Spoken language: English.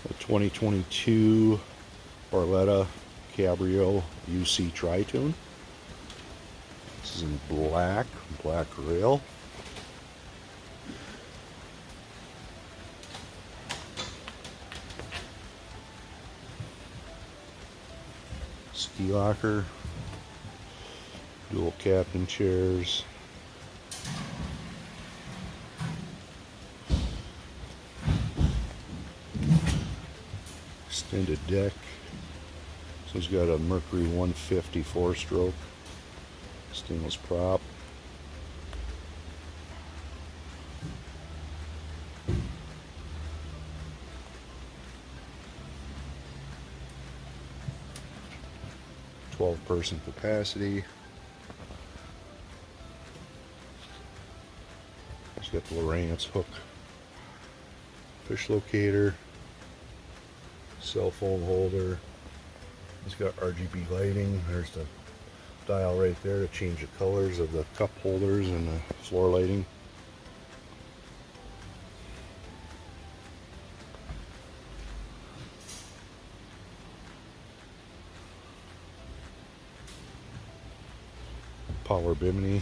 A 2022 Barletta Cabrio UC Tri-Toon. This is in black rail. Ski locker, dual captain chairs, extended deck. So it's got a Mercury 150 4-stroke stainless prop. Person capacity. It's got the Lowrance hook, fish locator, cell phone holder. It's got RGB lighting. There's the dial right there to change the colors of the cup holders and the floor lighting. Power bimini.